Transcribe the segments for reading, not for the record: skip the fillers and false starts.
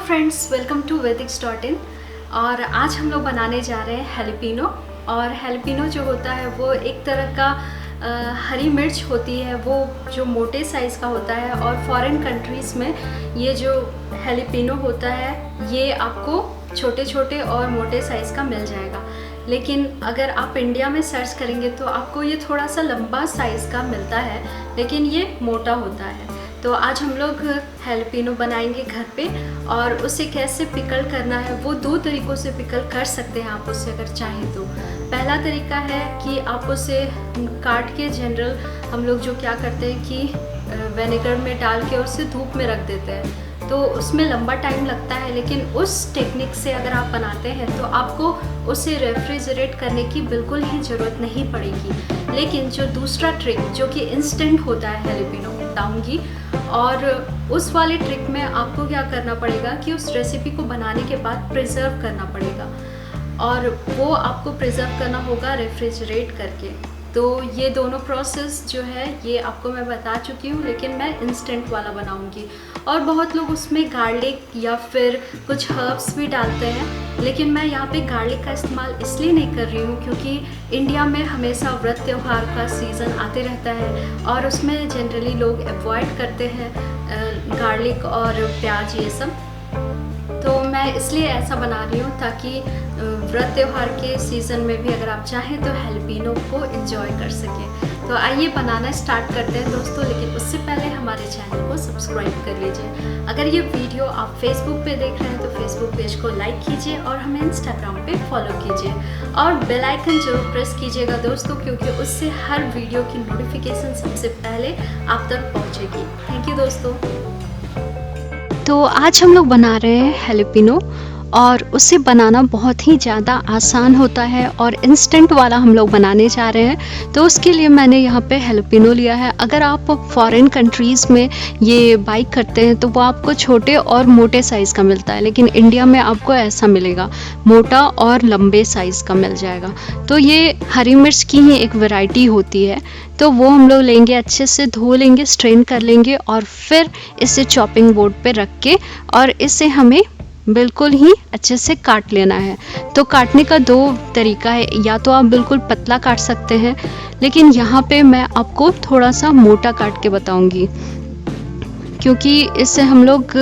Friends, welcome to वेदिक्स.in। और आज हम लोग बनाने जा रहे हैं हेलिपिनो। और हेलिपिनो जो होता है वो एक तरह का हरी मिर्च होती है, वो जो मोटे साइज़ का होता है। और फॉरेन कंट्रीज़ में ये जो हेलिपिनो होता है ये आपको छोटे छोटे और मोटे साइज़ का मिल जाएगा। लेकिन अगर आप इंडिया में सर्च करेंगे तो आपको ये थोड़ा सा लंबा साइज़ का मिलता है, लेकिन ये मोटा होता है। तो आज हम लोग हेलिपिनो बनाएंगे घर पे, और उसे कैसे पिकल करना है वो दो तरीक़ों से पिकल कर सकते हैं आप उससे अगर चाहें तो। पहला तरीका है कि आप उसे काट के, जनरल हम लोग जो क्या करते हैं कि विनेगर में डाल के उसे धूप में रख देते हैं, तो उसमें लंबा टाइम लगता है। लेकिन उस टेक्निक से अगर आप बनाते हैं तो आपको उसे रेफ्रिजरेट करने की बिल्कुल ही ज़रूरत नहीं पड़ेगी। लेकिन जो दूसरा ट्रिक जो कि इंस्टेंट होता है हेलिपिनो बताऊंगी, और उस वाले ट्रिक में आपको क्या करना पड़ेगा कि उस रेसिपी को बनाने के बाद प्रिजर्व करना पड़ेगा, और वो आपको प्रिजर्व करना होगा रेफ्रिजरेट करके। तो ये दोनों प्रोसेस जो है ये आपको मैं बता चुकी हूँ, लेकिन मैं इंस्टेंट वाला बनाऊँगी। और बहुत लोग उसमें गार्लिक या फिर कुछ हर्ब्स भी डालते हैं, लेकिन मैं यहाँ पे गार्लिक का इस्तेमाल इसलिए नहीं कर रही हूँ क्योंकि इंडिया में हमेशा व्रत त्यौहार का सीज़न आते रहता है, और उसमें जनरली लोग अवॉइड करते हैं गार्लिक और प्याज ये सब। तो मैं इसलिए ऐसा बना रही हूँ ताकि व्रत त्यौहार के सीज़न में भी अगर आप चाहें तो हेलिपिनो को एंजॉय कर सकें। तो आइए बनाना स्टार्ट करते हैं दोस्तों, लेकिन उससे पहले हमारे चैनल को सब्सक्राइब कर लीजिए। अगर ये वीडियो आप फेसबुक पे देख रहे हैं तो फेसबुक पेज को लाइक कीजिए, और हमें इंस्टाग्राम पे फॉलो कीजिए, और बेल आइकन जरूर प्रेस कीजिएगा दोस्तों, क्योंकि उससे हर वीडियो की नोटिफिकेशन सबसे पहले आप तक पहुँचेगी। थैंक यू दोस्तों। तो आज हम लोग बना रहे हैं हेलिपिनो, और उसे बनाना बहुत ही ज़्यादा आसान होता है, और इंस्टेंट वाला हम लोग बनाने जा रहे हैं। तो उसके लिए मैंने यहाँ पे हेलिपिनो लिया है। अगर आप फॉरेन कंट्रीज़ में ये बाई करते हैं तो वो आपको छोटे और मोटे साइज़ का मिलता है, लेकिन इंडिया में आपको ऐसा मिलेगा, मोटा और लंबे साइज़ का मिल जाएगा। तो ये हरी मिर्च की ही एक वैरायटी होती है, तो वो हम लोग लेंगे, अच्छे से धो लेंगे, स्ट्रेन कर लेंगे, और फिर इसे चॉपिंग बोर्ड पे रख के, और इसे हमें बिल्कुल ही अच्छे से काट लेना है। तो काटने का दो तरीका है, या तो आप बिल्कुल पतला काट सकते हैं, लेकिन यहाँ पे मैं आपको थोड़ा सा मोटा काट के बताऊंगी, क्योंकि इससे हम लोग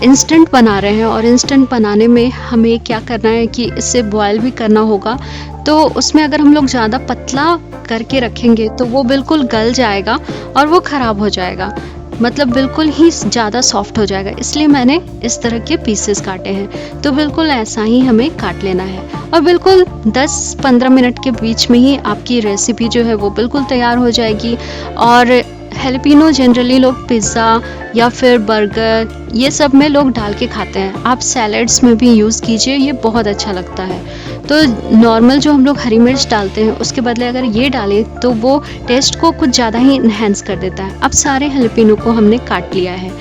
इंस्टेंट बना रहे हैं, और इंस्टेंट बनाने में हमें क्या करना है कि इसे बॉयल भी करना होगा। तो उसमें अगर हम लोग ज़्यादा पतला करके रखेंगे तो वो बिल्कुल गल जाएगा और वो ख़राब हो जाएगा, मतलब बिल्कुल ही ज़्यादा सॉफ्ट हो जाएगा। इसलिए मैंने इस तरह के पीसेस काटे हैं। तो बिल्कुल ऐसा ही हमें काट लेना है, और बिल्कुल 10-15 मिनट के बीच में ही आपकी रेसिपी जो है वो बिल्कुल तैयार हो जाएगी। और हेलिपिनो जनरली लोग पिज़्ज़ा या फिर बर्गर ये सब में लोग डाल के खाते हैं। आप सैलड्स में भी यूज़ कीजिए, ये बहुत अच्छा लगता है। तो नॉर्मल जो हम लोग हरी मिर्च डालते हैं उसके बदले अगर ये डालें तो वो टेस्ट को कुछ ज़्यादा ही इन्हेंस कर देता है। अब सारे हेलिपिनो को हमने काट लिया है,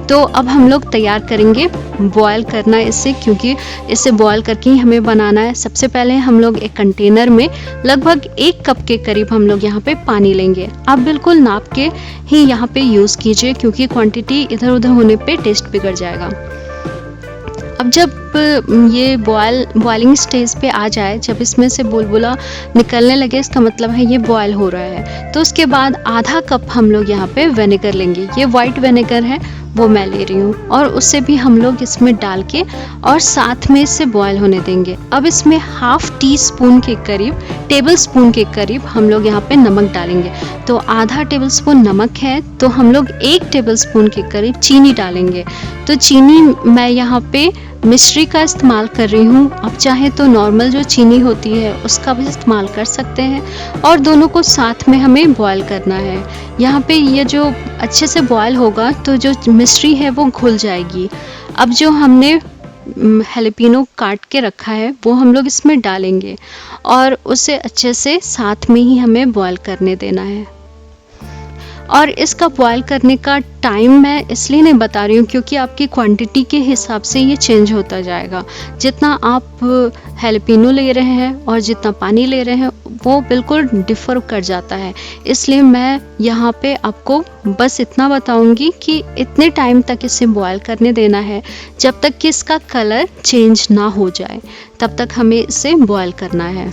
तो अब हम लोग तैयार करेंगे बॉयल करना इसे, क्योंकि इसे बॉयल करके ही हमें बनाना है। सबसे पहले हम लोग एक कंटेनर में लगभग 1 कप के करीब हम लोग यहाँ पे पानी लेंगे। आप बिल्कुल नाप के ही यहाँ पे यूज़ कीजिए, क्योंकि क्वांटिटी इधर उधर होने पे टेस्ट बिगड़ जाएगा। अब जब ये बॉइलिंग स्टेज पे आ जाए, जब इसमें से बुलबुला निकलने लगे, इसका मतलब है ये बॉयल हो रहा है। तो उसके बाद आधा कप हम लोग यहाँ पे विनेगर लेंगे। ये वाइट विनेगर है, वो मैं ले रही हूँ, और उससे भी हम लोग इसमें डाल के और साथ में इसे बॉयल होने देंगे। अब इसमें ½ टीस्पून के करीब, टेबल स्पून के करीब हम लोग यहाँ पे नमक डालेंगे। तो आधा टेबल स्पून नमक है, तो हम लोग 1 टेबल स्पून के करीब चीनी डालेंगे। तो चीनी मैं यहाँ पे मिश्री का इस्तेमाल कर रही हूँ। आप चाहे तो नॉर्मल जो चीनी होती है उसका भी इस्तेमाल कर सकते हैं, और दोनों को साथ में हमें बॉयल करना है। यहाँ पे ये जो अच्छे से बॉयल होगा तो जो मिश्री है वो घुल जाएगी। अब जो हमने हेलिपिनो काट के रखा है वो हम लोग इसमें डालेंगे, और उसे अच्छे से साथ में ही हमें बॉयल करने देना है। और इसका बॉयल करने का टाइम मैं इसलिए नहीं बता रही हूँ क्योंकि आपकी क्वांटिटी के हिसाब से ये चेंज होता जाएगा। जितना आप हैलपिनो ले रहे हैं और जितना पानी ले रहे हैं वो बिल्कुल डिफ़र कर जाता है। इसलिए मैं यहाँ पे आपको बस इतना बताऊँगी कि इतने टाइम तक इसे बॉयल करने देना है जब तक कि इसका कलर चेंज ना हो जाए, तब तक हमें इसे बॉयल करना है।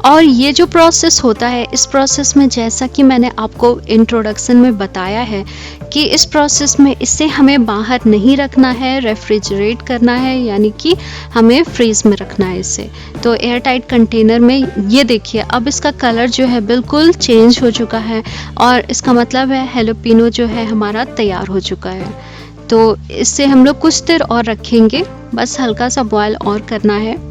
और ये जो प्रोसेस होता है, इस प्रोसेस में जैसा कि मैंने आपको इंट्रोडक्शन में बताया है कि इस प्रोसेस में इसे हमें बाहर नहीं रखना है, रेफ्रिजरेट करना है, यानी कि हमें फ्रीज में रखना है इसे। तो एयर टाइट कंटेनर में ये देखिए अब इसका कलर जो है बिल्कुल चेंज हो चुका है और इसका मतलब है हैलोपिनो जो है हमारा तैयार हो चुका है। तो इससे हम लोग कुछ देर और रखेंगे, बस हल्का सा बॉयल और करना है।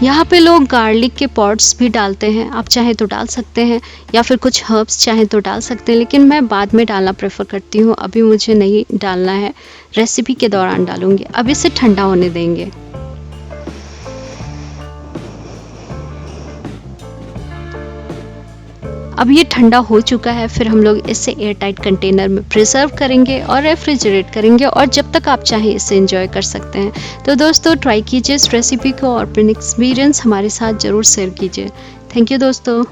यहाँ पे लोग गार्लिक के पॉट्स भी डालते हैं, आप चाहे तो डाल सकते हैं, या फिर कुछ हर्ब्स चाहे तो डाल सकते हैं, लेकिन मैं बाद में डालना प्रेफर करती हूँ। अभी मुझे नहीं डालना है, रेसिपी के दौरान डालूंगी। अब इसे ठंडा होने देंगे। अब ये ठंडा हो चुका है, फिर हम लोग इसे एयर टाइट कंटेनर में प्रिजर्व करेंगे और रेफ्रिजरेट करेंगे और जब तक आप चाहें इसे एंजॉय कर सकते हैं। तो दोस्तों ट्राई कीजिए इस रेसिपी को और अपने एक्सपीरियंस हमारे साथ ज़रूर शेयर कीजिए। थैंक यू दोस्तों।